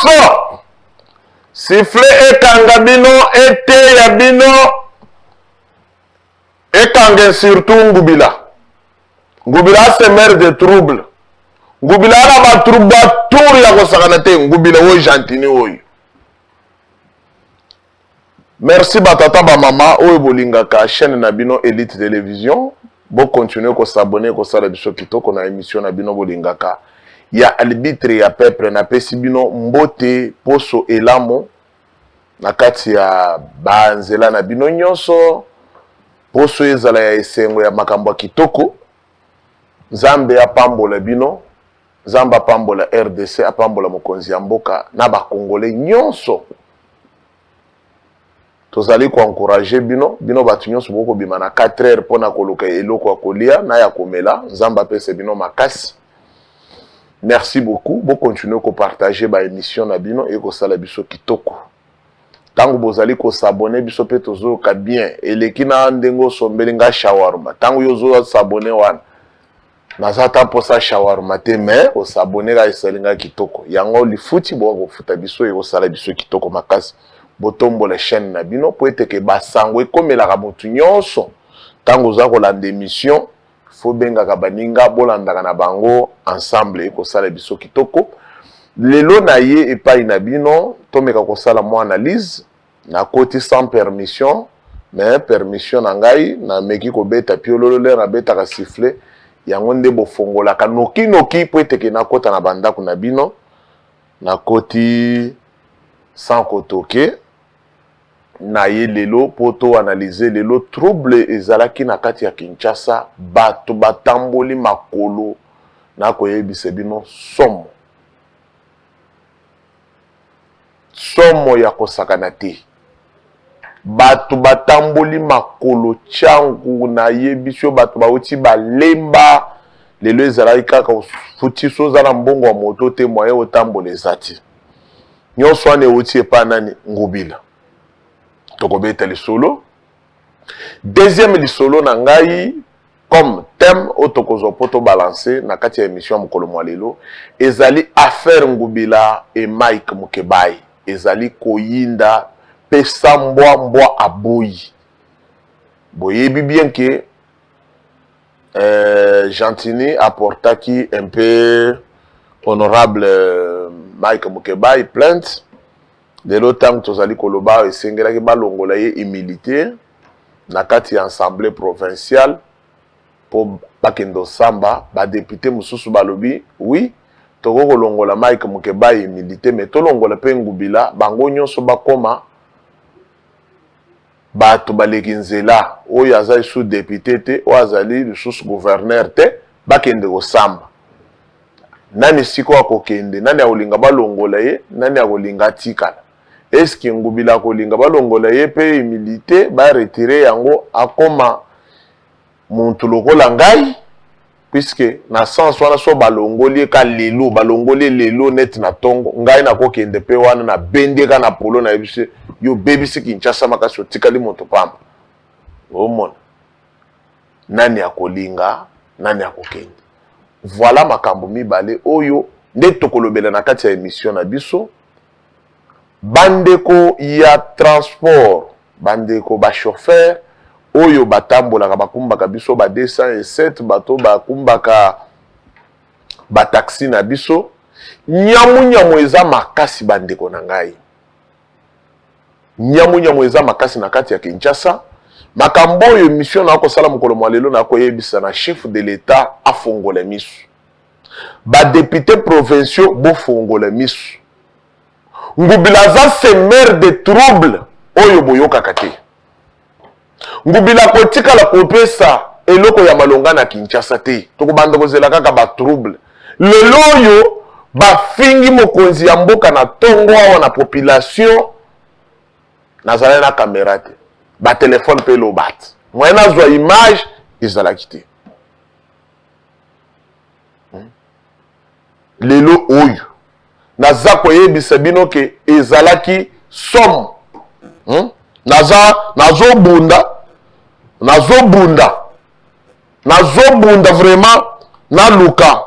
nyonso sifflet ekanga bino eteya bino ekanga surtout ngubila se mère de trouble ngubila na ba trouble tour ya kosakana te ngubila wo gentini oyo. Merci batata ba mama oyo bolingaka chaîne na bino Elite Télévision. Bon continuer ko s'abonner ko sala biso kitoko na émission na bino bolingaka ya arbitre ya peuple na pesi bino mbote poso elamo na kati ya banzela na bino nyonso poso ezala ya esengo ya makambo kitoko. Nzambe apambola bino, Nzambe apambola RDC, apambola mokonzi ya mboka na ba Congolais nyonso. Tozali ko encourager bino batu nyonso boko bima na 4 heures pona koluka eloko akolia na ya komela. Nzambe apese bino makasi. Merci beaucoup. Bo continuer ko partager ba émission na bino et ko sala biso kitoko. Tango bozali ko s'abonner biso pe tozo ka bien eleki na ndengo sombelinga shawarma. Tango yozo s'abonner wana nazata posa shawarma te mais o s'abonner ga esalinga kitoko. Yango lifuti bo ko futa biso e ko sala biso kitoko makasi. Botombo la chaîne na bino po eteke basango ekomela ka mutu nyonso. Tango za ko landa émission faut benga ka baninga bolanda na bango ensemble e ko sala biso kitoko. Lelo na ye epai na bino tomeka ko sala mo analyse na koti sans permission mais permission na ngai na meki ko beta piololo le na beta ka siffler yango nde bofongola ka noki po eteke na kota na bandako na bino na koti sans kotoke na ye lelo poto analyser lelo trouble ezalaki na kati ya Kinshasa bato batamboli makolo na koyebisa bino somo ya kosakana te bato batamboli makolo changu na yebiso bato bauti balemba lelo ezalaki kaka futi soza na mbongo wa moto te moye otambola ezati nyonso ane uti epa nani ngubila tokobeta lisolo. Deuxième lisolo na ngai comme thème otokozo poto balancer na kati ya émission mokolo mwalelo ezali affaire ngubila et Mike Mukebai ezali koyinda pesa mbwa aboyi boyebi bien que Gentini apportaki un peu honorable Mike Mukebai plainte de l'autant tozali koloba esengelaki balongola ye humilité na kati ya assemblée provinciale po bakendo samba ba député mususu balobi oui toko kolongola Mike Mukebai humilité mais tolongola pe ngubila bango nyonso bakoma bato baleki nzela oyo azali sous député te oyo azali lisusu gouverneur te bakende kosamba nani siko akokende nani akolinga balongola ye nani akolinga tikala. Est-ce que ngubila kolinga balongola ye pe humilité ba retirer yango akoma muntu lokola ngai puisque na sens wana so balongoli ka lelo balongoli lelo net na tongo ngai na kokende pe wana na bendeka na polo na yebise yo bebisi Kinshasa makasi otikali moto pamba omona nani akolinga nani akokende. Voilà makambo mibale oyo nde tokolobela na kati ya émission na biso. Bandeko ya transport bandeko ba chauffeur oyo batambolaka bakumbaka biso ba 207 bato bakumbaka ba taxi na biso nyamu eza makasi bandeko na ngai nyamu eza makasi na kati ya Kinshasa makambo oyo émission na kosala mokolo mwalelo na koyebisa na chef de l'état afongola misu ba député provinciaux bofongola misu ngubila za semer de trouble oyo boyoka kate ngubila kotika la kopesa eloko ya malonga na Kinshasa te tokobanda kozela kaka ba trouble lelo oyo bafingi mokonzi ya mboka na tongo awa na population nazala na caméra te ba téléphone pe lobat moyena zwa image ezalaki te lelo oyo naza koyebisa bino ke ezalaki somme nazobunda vraiment na luka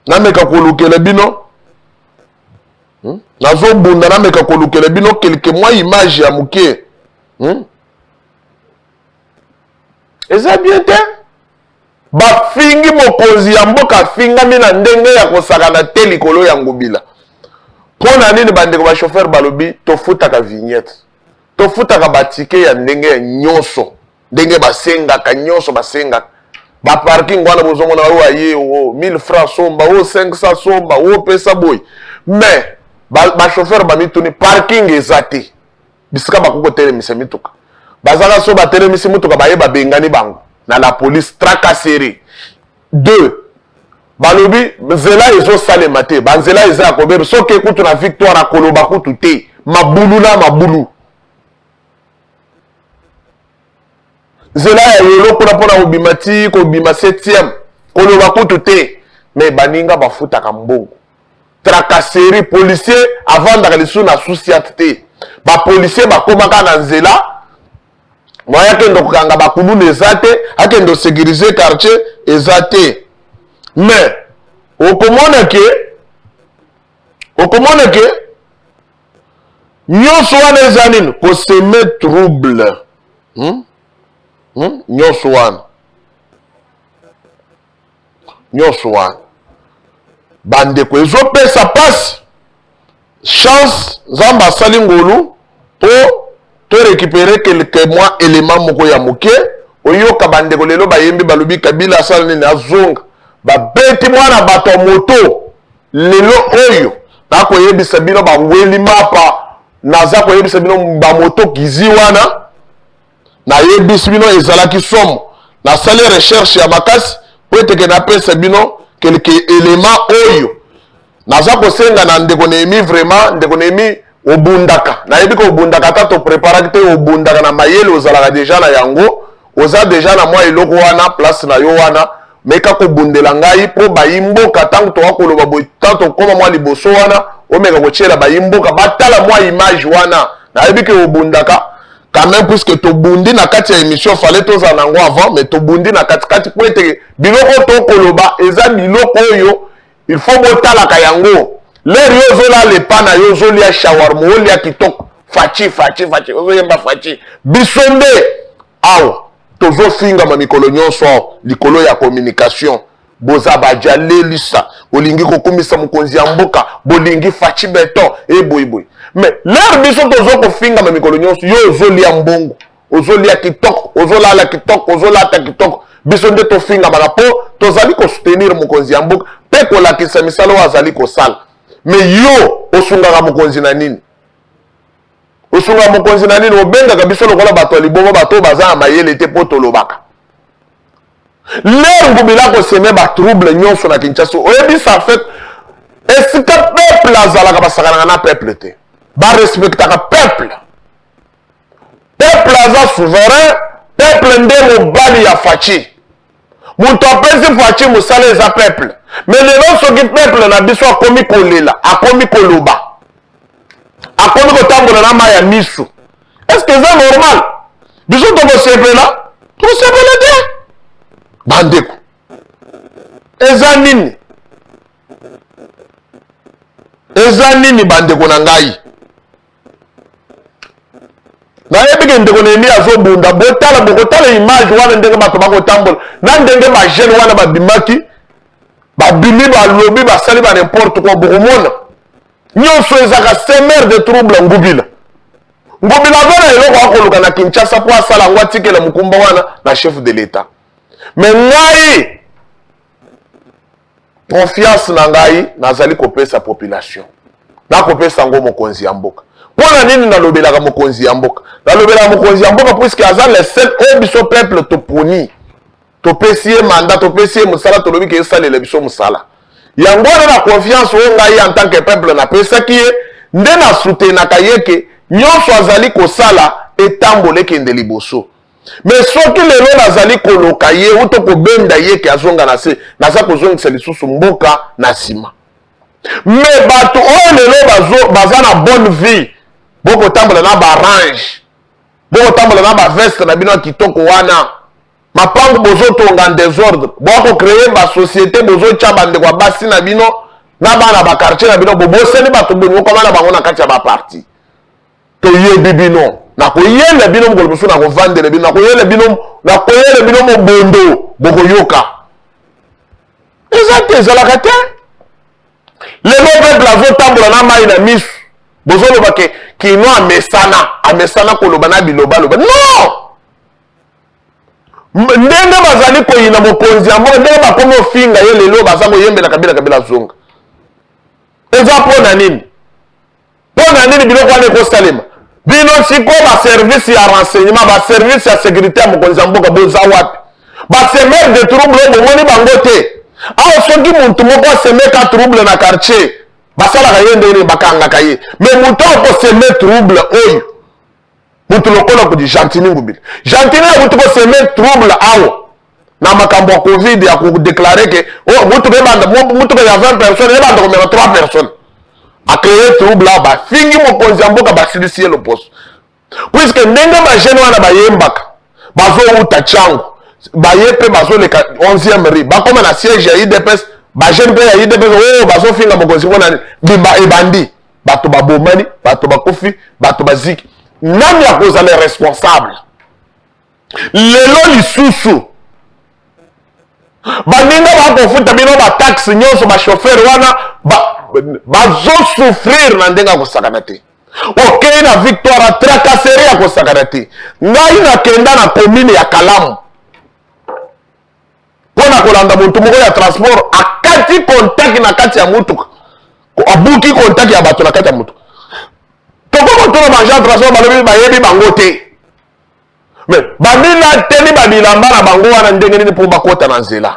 nameka kolukela bino nazo bunda na meka kolukele bino quelques mois image ya muke. Eza bien te? Ba fingi mokonzi ya mboka fingami na ndenge ya kosakana te likolo ya ngubila. Pona nini bandeko ba chauffeur balobi tofutaka vignette. Tofutaka batike ya ndenge ya nyonso. Ndenge basengaka nyonso basengaka. Ba parking wana bozomona wa ye 1000 francs somba, 500 somba, pesa boy. Mais ba chauffeur ba mituni parking ezate. Bisika bakoko telemisa mituka. Bazaka so ba telemisa mituka ba yeba bengani bango na la police tracasserie. 2. Balobi zela ezo sale mate, banzela eza kobe soke kutu na victoire akoloba kutu te, mabulu na mabulu. Zela ya yolo pona obimati ko bima 7e, koloba kutu te, mais baninga bafuta kambongo. Tracasserie policier avant d'arriver na société. Ba policier bakomaka na nzela. Moya kendo kanga bakulu ezate, akendo sécuriser quartier ezate. Mais okomona ke nyonso wana eza nini koseme trouble. Nyonso wana bandeko ezopesa pasi chance nzambe asali ngolu to récupérer quelques mois élément moko ya moke oyoka bandeko lelo bayembi balobi Kabila asala nini azonga babeti mwana bato moto lelo oyo nakoyebisa bino baweli mapa naza koyebisa bino bamoto kizi wana nayebisi bino ezalaki somo nasali recherche ya makasi po eteke napesa bino quelques éléments oyo naza kosenga na ndeko Nehemi vraiment ndeko Nehemi obundaka nayebi ko obundaka ta to préparer te obundaka na mayele ozalaka déjà na yango oza déjà na mwa eloko wana place na yo wana meka ko bundela ngai po bayimboka tango to wakoloba boy tanto koma mwa liboso wana omeka ko tshela bayimboka batala mwa image wana nayebi ke obundaka quand même puisque to bundi na kati ya émission fallait to za nango avant mais to bundi na kati kati po ete biloko to koloba eza biloko oyo il faut botala ka yango l'air yozo la le pana yozo lia shawarma olia kitoko fachi ozo yemba fachi bisonde awa tozo finga ma mikolo nyonso likolo ya communication boza baja lelisa olingi kokumisa mukonzi ya mboka bolingi fachi beton boy mais l'air biso tozo ko finga ma mikolo nyonso yo ozo lia mbongo ozo lia kitoko ozo lala kitoko ozo lata kitoko bisonde to finga barapo tozali ko soutenir mukonzi ya mboka pe ko la kisa misalo wazali ko sala mais yo osungaka mukonzi na nini osunga mukonzi na nini obenga kabiso lokola bato libomo bato baza na mayele te po tolobaka l'air ngubila ko seme ba trouble nyonso na Kinshasa oyebi ça fait est-ce que peuple azalaka basakana na peuple te ba respectaka peuple aza souverain peuple nde mobali ya fachi muto apesi fachi musala eza peuple mais lelo soki peuple na biso akomi kolela akomi koloba akomi kotambola na mai ya misu est-ce que eza normal biso tokosepela te bandeko eza nini bandeko na ngai nayebi ke ndeko Nehemi azobunda bokotala image wana ndenge bato bakotambola na ndenge bajeune wana babimaki babimi balobi basali ba n'importe quoi bokomona nyonso ezaka semer de trouble ngubila vana eloko akoluka na Kinshasa po asala yango atikela mukumba wana na chef de l'état mais ngai confiance na ngai nazali kopesa population nakopesa ngo mokonzi ya mboka mpona nini nalobelaka mokonzi ya mboka nalobelaka mokonzi ya mboka puisque aza le seul oyo biso peuple toponi topesi ye mandat topesi ye mosala tolobi ke esalela biso mosala yango wana na confiance oyo ngai en tant que peuple napesaki ye nde na soutenaka ye ke nyonso azali kosala etambola ekende liboso mais soki lelo nazali koloka ye uto kobenda ye ke azonga na se naza kozongisa lisusu mboka na nsima mais bato oyo lelo baza na bonne vie bokotambola na barange bokotambola na baveste na bino ya kitoko wana mapango bozotonga en désordre boko créer ba société bozotya bandeko basi na bino na bana ba quartier na bino bobosani bato bongo koma na bango na kati ya ba parti to yebi bino na koyele bino ngolo musu na kovandele bino na koyele bino mobondo bokoyoka ezate ezalaka te lelo peuple azotambola na mai na misu bozoloba ke kino amesana koloba na biloba loba non ndenge bazali koyina mokonzi ya mboka ndenge bakomi ofinga ye lelo baza koyembela kabila zonga eza mpona nini biloko wana ekosalema bino sikoyo baservice ya renseignement baservice ya sécurité ya mokonzi ya mboka boza wapi basemer de trouble oyo bomoni bango te awa soki muntu moko asemeka trouble na quartier basalaka ye ndenge bakangaka ye mais mutu akoseme trouble oyo mutu lokola kudi Gentini Ngubila Gentini ya mutu koseme trouble awo na makambo ya covid ya kudeklare ke mutu ke ya 20 personnes ebanda komema 3 personnes akreye trouble awo bafingi mokonzi ya mboka basilisi ye loposo puisque ndenge bajene wana bayembaka bazouta chango baye mpe bazoleka 11e ri bakoma na siège ya IDPS bajene mpe ya IDPS oyo bazofinga mokonzi mpona biba ebandi bato babomani bato bakufi bato baziki nani akozala responsable lelo lisusu baninga bakofuta bino bataxe nyonso bachauffeur wana bazosouffrir na ndenge akosakana te okei na victoire tracasserie akosakana te ngai nakenda na commune ya Kalamu mpona kolanda motu moko ya transport akati contact na kati ya mutuka abuki contact ya bato na kati ya mutuka tokokotuna banja transport balobi bayebi bango te mais babila teli babilamba na bango wana ndenge nini mpo bakota na nzela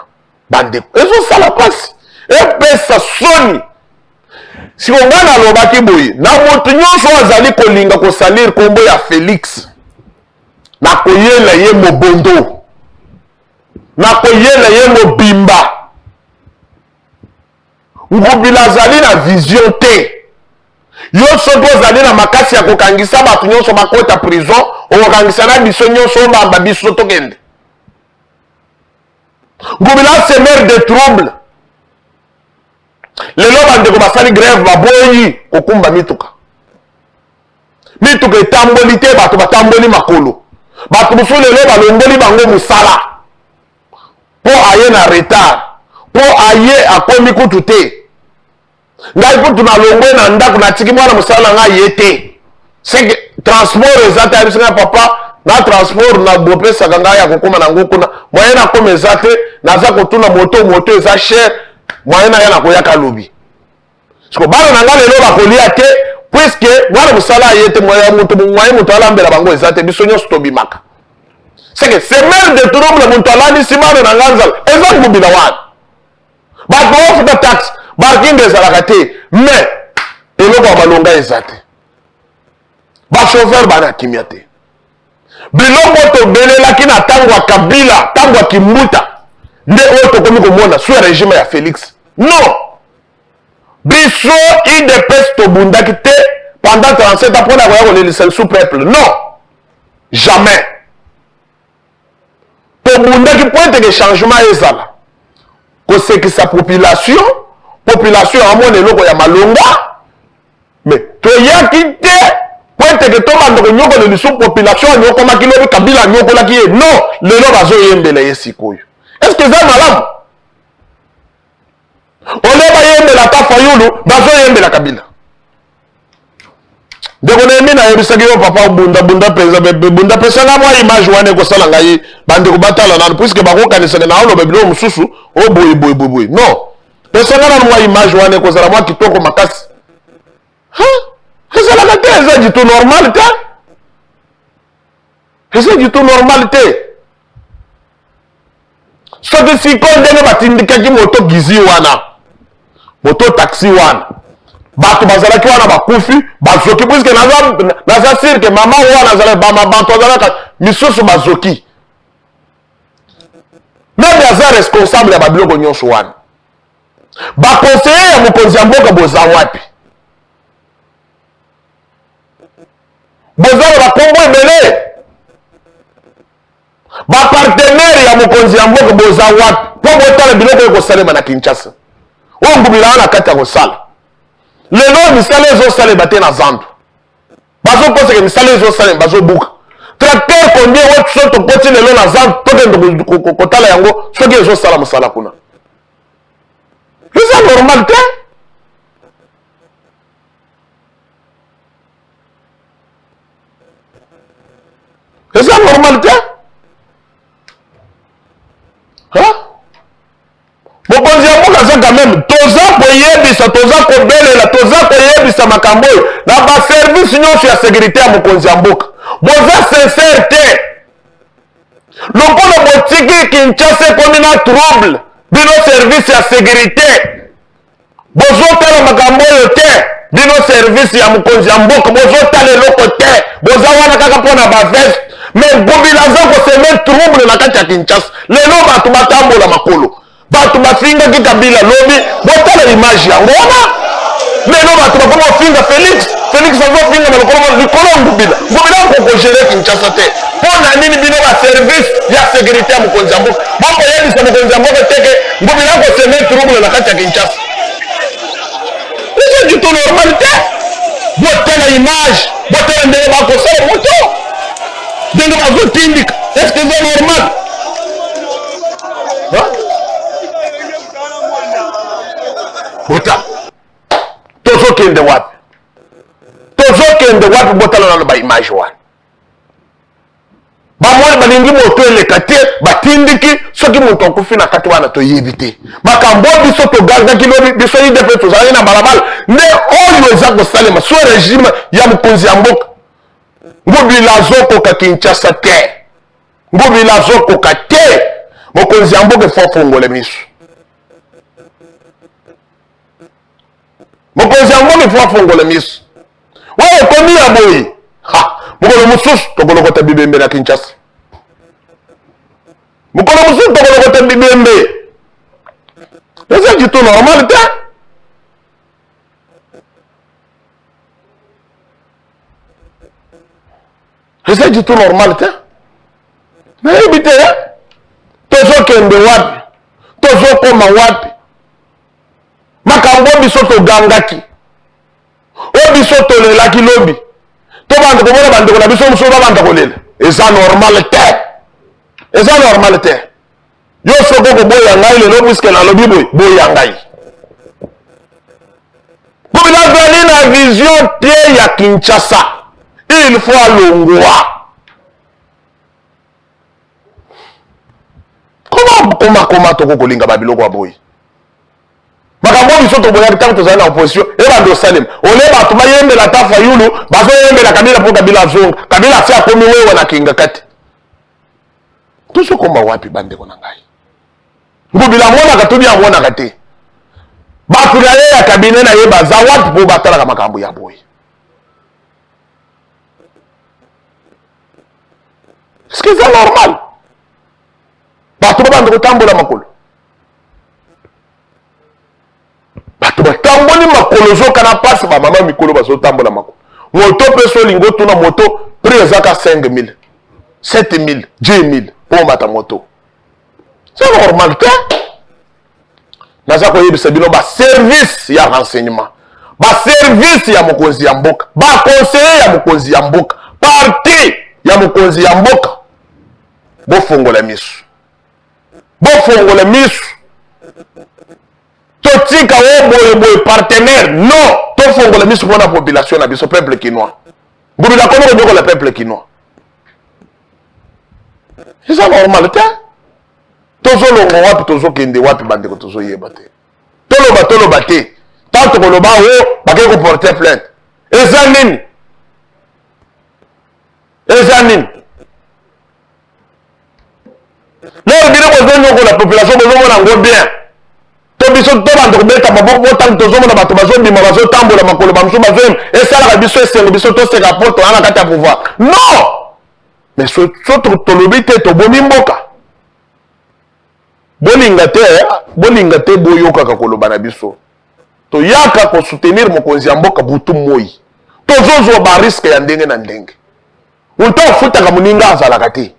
bandeko ezosala pasi epesa soni siko ngai nalobaki boye na motu nyonso azali kolinga kosalir nkombo ya Félix na koyela ye mobondo na koyela ye mobimba Ngubila azali na vision te yo soki ozali na makasi ya kokangisa bato nyonso bakota prison okokangisa na biso nyonso obamba biso tokende Ngubila semer de trouble lelo bandeko basali grève baboyi kokumba mituka etamboli te bato batamboli makolo bato mosusu lelo balongoli bango mosala po aye na retard po aye akomi kutu te ngai kutu nalongwe na ndako natiki mwana mosala na ngai ye te seke transport eza te ayebisi ngai papa na transport na bopesaka ngai ya kokoma nango kuna moyen nakoma eza te naza kotuna moto eza cher moyen na ye nakoyaka lobi siko bana na ngai lelo bakolia te puisque mwana mosala aye te moyen moto alambela bango eza te biso nyonso tobimaka seke semer de trouble moto alandisi bana na ngai nzala eza Ngubila wana bato baofuta taxe bakinga ezalaka te mais eloko ya balonga eza te bachauffeur bana kimia te biloko tobelelaki na ntango ya Kabila ntango ya Kimbuta nde oyo tokomi komona sous régime ya Félix non biso IDPS tobundaki te pendant 37 ans mpona koya kolelisa sous peuple non jamais tobundaki po eteke changement ezala kosekisa population amona eloko ya malonga mais toyaki te po eteke tobanda konyokola lisu population anyokomaki lobi Kabila anyokolaki ye non lelo bazoyembela ye sikoyo est ce que eza malamu ole bayembela ta Fayulu bazoyembela Kabila ndeko nayembi nayebisaki yo papa bunda pesanga mwa image wana ekosala ngai bandeko batala nano puisque bakokanisaka na oloba biloko mosusu oboye non pesanga nano mwa image wana ekozala mwa kitoko makasi ezalaka te eza ditu normal te eza ditu normal te soki sikoyo ndenge batindikaki moto gizi wana moto taxi wana bato bazalaki wana bakufi bazoki puisque naza sirke mama wana azalaki bato azalaka misusu bazoki meme aza responsable ya babiloko nyonso wana bakonseiller ya mokonzi ya mboka boza wapi boza na bakombo ebele bapartenere ya mokonzi ya mboka boza wapi po botala biloko ekosalema na Kinshasa oyo ngubila na kati ya kosala lelo misala ezosalema te na zandu bazokoseka misala ezosalema bazobuka tracteur combien oyo so tokoti lelo na zandu tokende kotala yango soki ezosala mosala kuna eza normal te eza normal te mokonzi ya mboka aza quand même toza koyebisa toza kobelela toza koyebisa makambo oyo na baservice nyonso ya sécurité ya mokonzi ya mboka boza sincere te lokola botiki Kinshasa ekomi na trouble bino service ya sécurité bozotala makambo oyo te bino service ya mokonzi ya mboka bozotala eloko te boza wana kaka mpona baveste mais ngobila aza koseme trouble na kati ya Kinshasa lelo bato batambola makolo bato bafingaki Kabila lobi botala image yango wana lelo bato bakoma ofinga Félix azofinga na likolo ngobila akokogere Kinshasa te mpona nini bino baservice ya sécurité ya mokonzi ya mboka bokoyebisa mokonzi ya mboka teke ngobila akoseme trouble na kati ya Kinshasa c'est du tout normal te botala image botala ndenge bakosala moto ndenge bazotindika est-ce que c'est normal botala tozokende wapi botala nano baimage wana bamoni balingi moto eleka te batindiki soki moto akufi na kati wana toyebi te makambo biso togangaki lobi biso yide mpe tozalaki na balabala nde oyo eza kosalema so régime ya mokonzi ya mboka ngobila azokoka Kinshasa te ngobila azokoka te mokonzi ya mboka efo afongole miso mokonzi ya mboka efo afongole miso oyo ekomi ya boye mokolo mosusu tokolokota bibembe na Kinshasa mokolo mosusu tokolokota bibembe eza du tout normal te eza du tout normal te nayebi te tozokende wapi tozokoma wapi makambo biso togangaki oyo biso tolelaki lobi tobanda komona bandeko na biso mosusu babanda kolela eza normal te yo soko koboya ngai lelo puiske nalobi boye boya ngai kobila azali na vision te ya Kinshasa il faut alongwa koma tokokolinga babiloko ya boye makambo biso toboyaki ntango tozali na opposition ebanda osalema ole bato bayembela ta Fayulu bazoyembela Kabila mpo Kabila azonga Kabila asi akomi wewe na kinga kati tozokoma wapi bandeko na ngai ngobila amonaka tobi amonaka te bato na ye ya kabine na ye baza wapi mpo batalaka makambo ya boye est-ce que c'est normal bato babanda kotambola makolo bato batamboli makolo zokana pasi bamama mikolo bazotambola makolo moto mpe solingo tuna moto prix ezaka 5000 7000 10000 mpo mata moto c'est normal te naza koyebisa bino baservice ya renseignement baservice ya mokonzi ya mboka baconseiller ya mokonzi ya mboka parti ya mokonzi ya mboka bofongola misu totika o boye partenaire non tofongola misu mpona population na biso peuple kinois ngubila kono konyokola peuple kinois eza normal te tozolonga wapi tozokende wapi bandeko tozoyeba te toloba te tanto koloba o bakei koporter plainte eza nini lelo bino bozonyokola population bozomona yango bien to biso tobanda kobeta maboko botangi tozomona bato bazobima bazotambola makolo bamosusu bazoyema esalaka biso esengo biso toseka po toza na kati ya pouvoir non mais so tolobi te tobomi mboka bolinga te boyokaka koloba na biso toyaka kosoutenir mokonzi ya mboka butu moi tozozwa bariske ya ndenge na ndenge unto ofutaka moninga azalaka te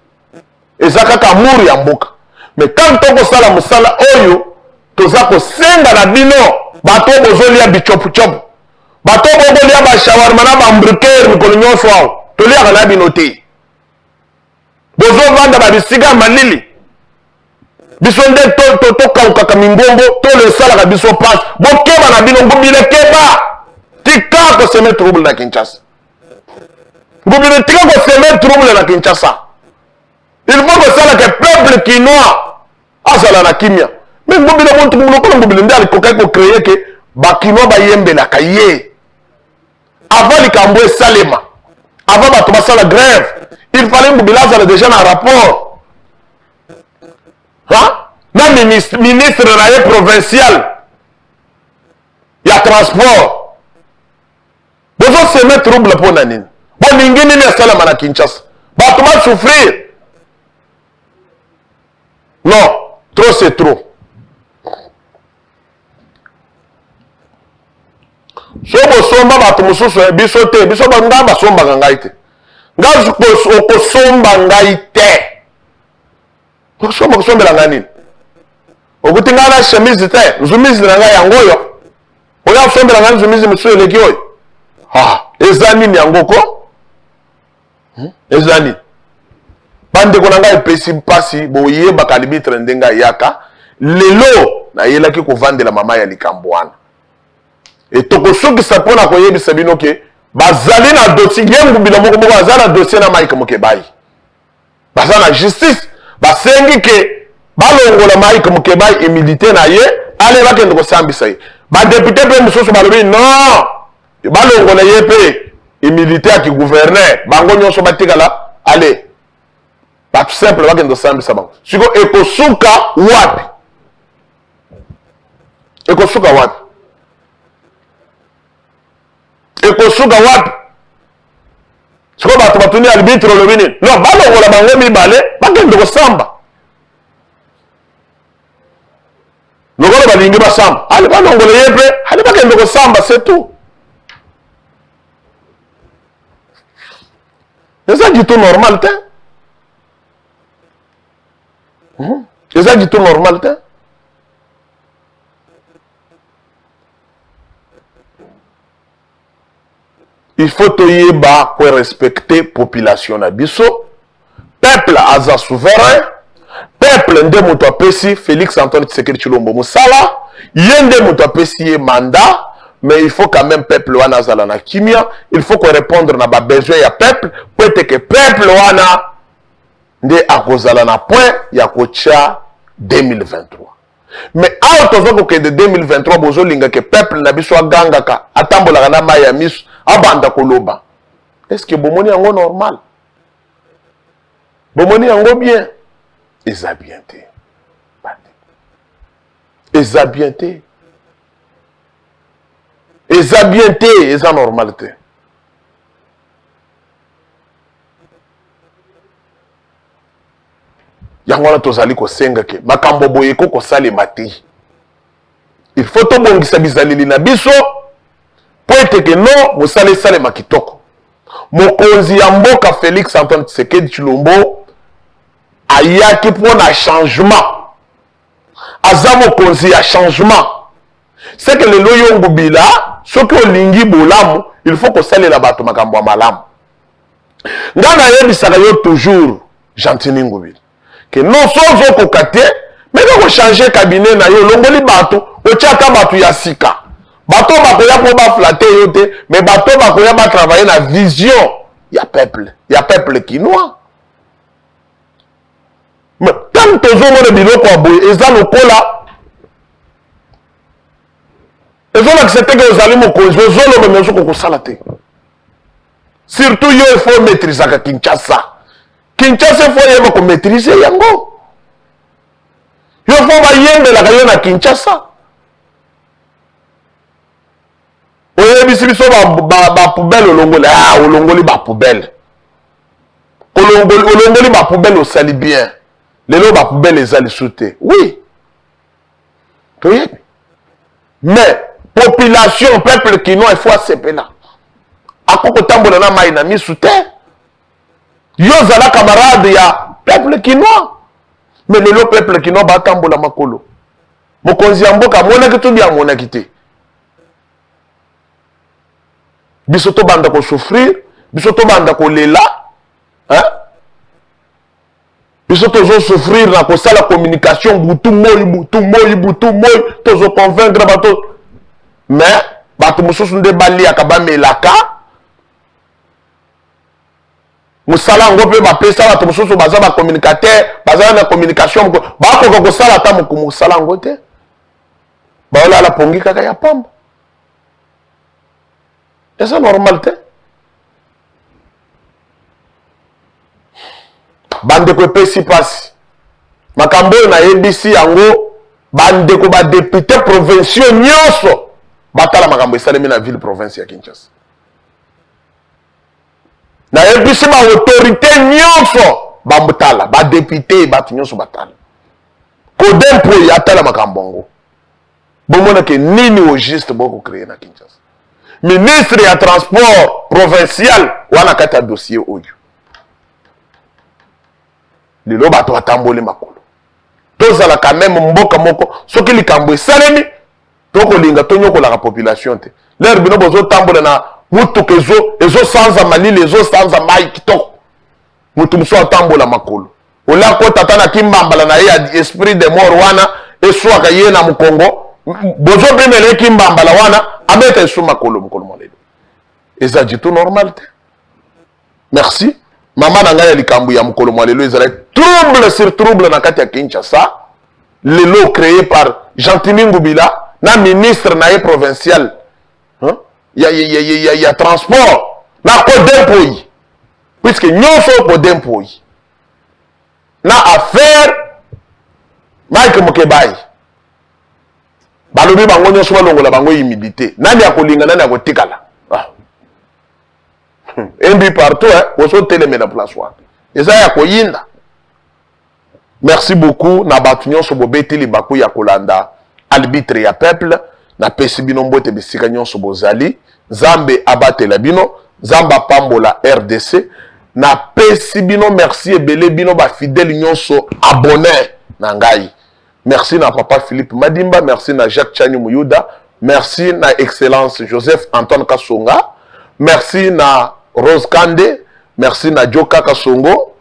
eza kaka muru ya mboka mais quand tokosala mosala oyo toza kosenga na bino bato bozolia bichopu-chopu bato bozolia bashawarma na bambriqueur mikolo nyonso awo toliaka na bino te bozovanda babisika malili biso nde tokaukaka mingombo tolesalaka biso pasi bokeba na bino ngubile keba tika koseme trouble na Kinshasa ngubile tika koseme trouble na Kinshasa il faut kosala ke peuple kinois azala na kimia mais ngubile muntu lokola ngubile nde alikokai kocreye ke bakinois bayembelaka ye avant likambo esalema avant bato basala grève il fallait ngubile azala déjà na rapport na ministre na ye provincial ya transport bozo seme trouble pona nini boningi nini esalama na Kinshasa bato basouffrir non trop c'est trop so bosomba bato mosusu biso te biso nga basombaka ngai te nga okosomba ngai te kosombela ngai nini okuti ngai na chemise te nzumizi na ngai yango oyo oya kosombela ngai nzumizi mosusu eleki oyo eza nini yango ko eza nini bandeko na ngai epesi mpasi boyebaka libitre nde ngai yaka lelo nayelaki kovandela mama ya likambo wana etokosukisa mpona koyebisa bino ke bazali na dossier ye ngubila moko moko aza na dossier na Mike Mukebai baza na justice basengi ke balongola Mike Mukebai emilité na ye ale bakende kosambisa ye badepute mpe mosusu balobi non balongola ye mpe emilité ya kigouverneur bango nyonso batikala ale bato simple bakende kosambisa bango siko ekosuka wapi ekosuka wapi ekosuka wapi siko bato batuni arbitre olobi nini non balongola bango mibale bakende kosamba lokola balingi basamba ale balongola ye mpe ale bakende kosamba c'est tout eza du tout normal te eza du tout normal te il faut toyeba ko respecter population na biso peuple aza souverain peuple nde moto apesi Félix Antoine Tshisekedi Tshilombo musala ye nde moto apesi ye mandat mais il faut quand même peuple wana azala na kimia il faut ko répondre na ba besoin ya peuple po ete ke peuple wana nde akozala na point ya kotia 2023 mais awa toza kokende 2023 bozolinga ke peuple na biso agangaka atambolaka na mai ya miso abanda koloba est-ce que bomoni yango normal bomoni yango bien eza bien te eza bien te eza bien te eza normal te yango wana tozali kosenga ke makambo boye kosalema te il faut tobongisa bizaleli na biso po ete ke no mosala esalema kitoko mokonzi ya mboka Félix Antoine Tshisekedi Tshilombo ayaki mpona changement aza mokonzi ya changement c'est que lelo yo ngubila soki olingi bolamu il faut kosalela bato makambo ya malamu nga nayebisaka yo toujours Gentini Ngubila ke non sozo kokate mais ko changer cabinet na yo longoli bato otiaka bato ya sika bato bakoya po baflate yo te mais bato bakoya ba travailler na vision ya peuple kinois mais tant tozomona biloko ya boye eza lokola ezolakisa teke ozali mokonzi ozoloba me ozoko kosala te surtout yo il faut maîtrisaka Kinshasa il faut yeba komaîtriser yango yo faut bayembelaka yo na Kinshasa oyebisi biso bapoubele olongoli olongoli bapoubele olongoli bapoubele osali bien lelo bapoubele eza lisu te oui toyebi mais population peuple kinois il faut asepela akokotambola na mai na misu te yo zala camarade ya peuple kinois mais lelo peuple kinois batambola makolo mokonzi ya mboka monaki to bien monaki te. Biso to banda ko souffrir, biso to banda ko lela, hein? Biso to zo souffrir na ko sala communication butu moi, to zo convaincre bato. Mais bato mususu nde bali akabame laka. Musala ngo pe ba pesa bato mususu baza ba communicateur, baza na communication ba ko sala ta mo musala ngo te. Ba ola la pongi kaka ya pamba. Est-ce normal te? Bande ko pesi pasi. Makambo na NBC yango bande ko ba député provinciaux nyonso batala makambo esalemi na ville province ya Kinshasa. Na NBC ba autorité nyonso bambutala ba député batu nyonso batala. Ko dempo yatala makambo ngo. Bomona ke nini au juste boko créer na Kinshasa. Ministre ya transport provincial wana kata dossier oyo. Lelo bato atamboli makolo. Tozala quand même mboka moko soki likambo esalemi toko linga tonyoko la population te. L'air bino bozo tambola na mutu ezo sanza malili ezo sanza mai kitoko. Mutu muso atambola makolo. Ola ko tatana kimbambala na ya esprit de mort wana eswa ka ye na mukongo. Bozo bimele kimbambala wana ameta esu makolo molelo. Eza jitu normal te. Merci. Maman na ngaya likambu ya mukolo molelo ezala trouble sur trouble na kati ya Kinshasa. Lelo créé par Gentili Ngubila na ministre na provincial. Hein? Il y a transport na ko dempoi. Puisque nyonso ko dempoi. Na affaire Mike Mokebai. Balobi bango nyonso balongola bango humilité. Nani akolinga nani akotikala. Mbi partout, hein, oso teleme na place wana. Eza ya koyinda. Merci beaucoup na batu nyonso bobeteli baku ya kolanda arbitre ya peuple na pesi bino mbote bisika nyonso bozali. Zambe abatela bino, Zamba pambola RDC na pesi bino merci ebele bino ba fidèle nyonso abonné na ngai. Merci na papa Philippe Madimba, merci na Jacques Chani Muyuda, merci na excellence Joseph Antoine Kasonga, merci na Rose Kande, merci na Joka Kasongo,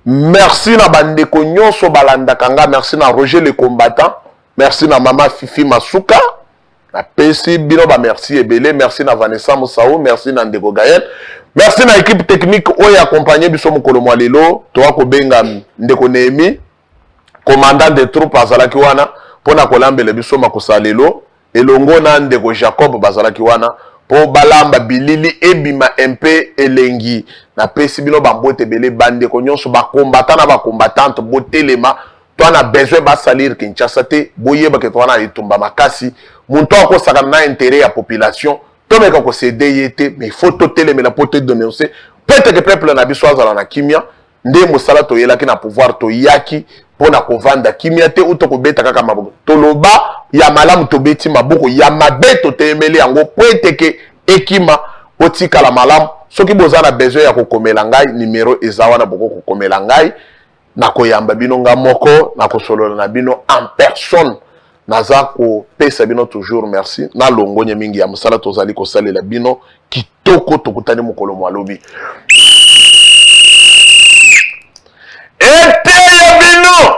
merci na bandeko nyonso balanda kanga, merci na Roger le combattant, merci na mama Fifi Masuka, na pesi bino ba merci ebele, merci na Vanessa Moussao, merci na Ndeko Gaël, merci na équipe technique oyo accompagné biso mokolo mwalelo, toa ko benga Ndeko Nehemi, commandant des troupes azalaki wana pona kolambela biso makosalelo, elongo na Ndeko Jacob bazalaki wana po balamba bilili ebima MP elengi na pesi bino bambote bele bande ko nyonso ba combattant na ba combattante botelema to na besoin ba salir Kinshasa te boyeba ke to na itumba makasi muntu akosaka na intérêt ya population to meka ko céder te mais faut to telemela po te dénoncer peut-être que peuple na biso azala na kimia nde mosala to yelaki na pouvoir to yaki pona kovanda kimia te uto kobeta kaka maboko toloba ya malamu tobeti maboko ya mabeto temeli yango poete ke ekima otika la malamu soki bozana besoin ya kokomela ngai numéro ezawa na boko kokomela ngai na koyamba bino nga moko na kosolola na bino en personne naza ko pesa bino toujours merci na longonye mingi ya musala tozali kosalela bino kitoko tokutani mokolo mwalobi ete ya bino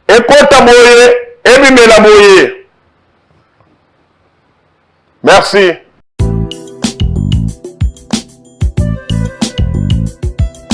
ekota boye ebimela boye merci.